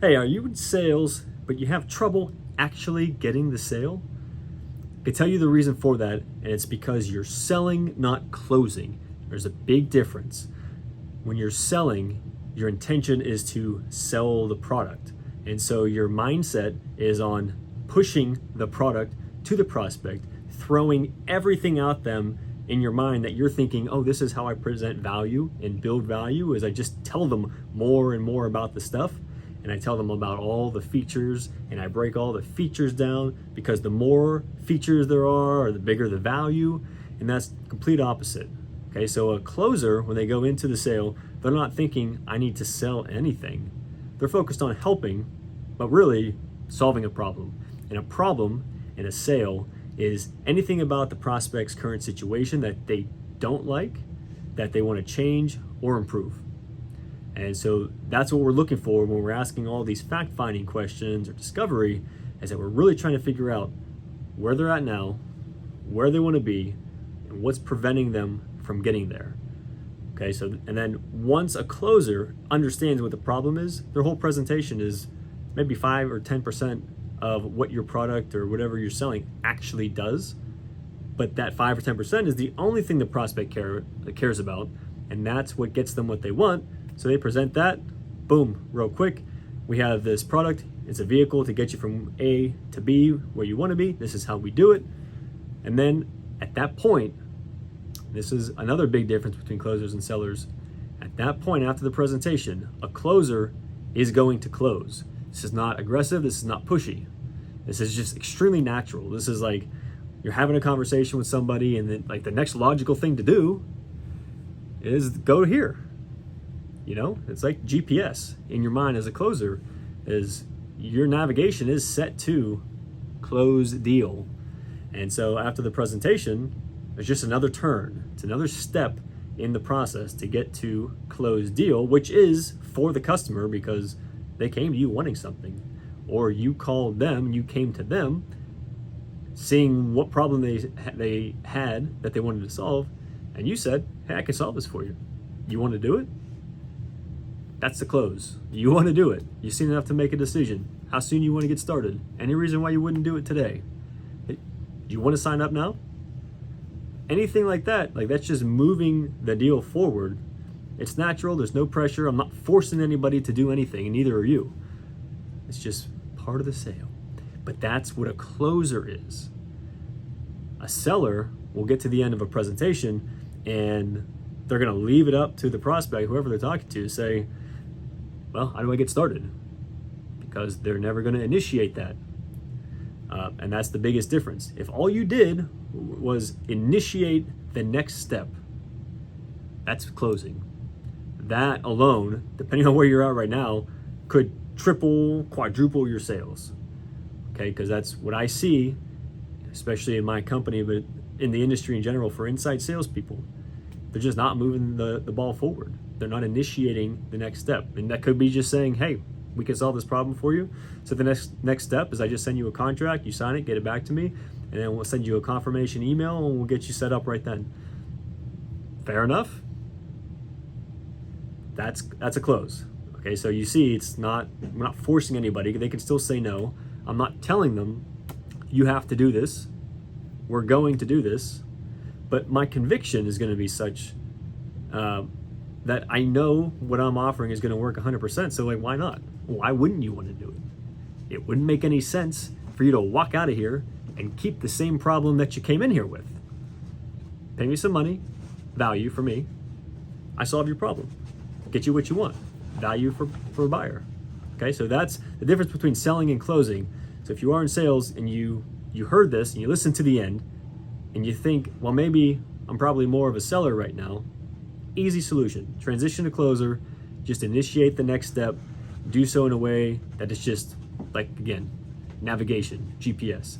Hey, are you in sales, but you have trouble actually getting the sale? I can tell you the reason for that, and it's because you're selling, not closing. There's a big difference. When you're selling, your intention is to sell the product. And so your mindset is on pushing the product to the prospect, throwing everything at them in your mind that you're thinking, oh, this is how I present value and build value, is I just tell them more and more about the stuff. And I tell them about all the features, and I break all the features down, because the more features there are, the bigger the value, and that's complete opposite. Okay, so a closer, when they go into the sale, they're not thinking, I need to sell anything. They're focused on helping, but really solving a problem. And a problem in a sale is anything about the prospect's current situation that they don't like, that they want to change or improve. And so that's what we're looking for when we're asking all these fact-finding questions or discovery, is that we're really trying to figure out where they're at now, where they want to be, and what's preventing them from getting there. Okay, so, and then once a closer understands what the problem is, their whole presentation is maybe 5 or 10% of what your product or whatever you're selling actually does. But that 5 or 10% is the only thing the prospect cares about, and that's what gets them what they want. So they present that, boom, real quick. We have this product. It's a vehicle to get you from A to B where you want to be. This is how we do it. And then at that point, this is another big difference between closers and sellers. At that point, after the presentation, a closer is going to close. This is not aggressive. This is not pushy. This is just extremely natural. This is like you're having a conversation with somebody, and then like the next logical thing to do is go here. You know, it's like GPS in your mind as a closer, is your navigation is set to close deal. And so after the presentation, it's just another turn. It's another step in the process to get to close deal, which is for the customer because they came to you wanting something, or you called them and you came to them seeing what problem they had that they wanted to solve, and you said, hey, I can solve this for you. You want to do it? That's the close. You want to do it. You've seen enough to make a decision. How soon you want to get started? Any reason why you wouldn't do it today? Do you want to sign up now? Anything like that, like that's just moving the deal forward. It's natural. There's no pressure. I'm not forcing anybody to do anything, and neither are you. It's just part of the sale. But that's what a closer is. A seller will get to the end of a presentation, and they're going to leave it up to the prospect, whoever they're talking to say, well, how do I get started? Because they're never going to initiate that. And that's the biggest difference. If all you did was initiate the next step, that's closing. That alone, depending on where you're at right now, could triple, quadruple your sales. Okay, because that's what I see, especially in my company, but in the industry in general for inside salespeople. They're just not moving the ball forward. They're not initiating the next step. And that could be just saying, hey, we can solve this problem for you. So the next step is I just send you a contract, you sign it, get it back to me, and then we'll send you a confirmation email and we'll get you set up right then. Fair enough? That's a close. Okay, so you see, we're not forcing anybody. They can still say no. I'm not telling them, you have to do this. We're going to do this. But my conviction is going to be such that I know what I'm offering is going to work 100%. So like, why not? Why wouldn't you want to do it? It wouldn't make any sense for you to walk out of here and keep the same problem that you came in here with. Pay me some money, value for me. I solve your problem. Get you what you want. Value for a buyer. Okay, so that's the difference between selling and closing. So if you are in sales and you heard this and you listen to the end and you think, well, maybe I'm probably more of a seller right now, easy solution. Transition to closer, just initiate the next step, do so in a way that it's just like, again, navigation, GPS.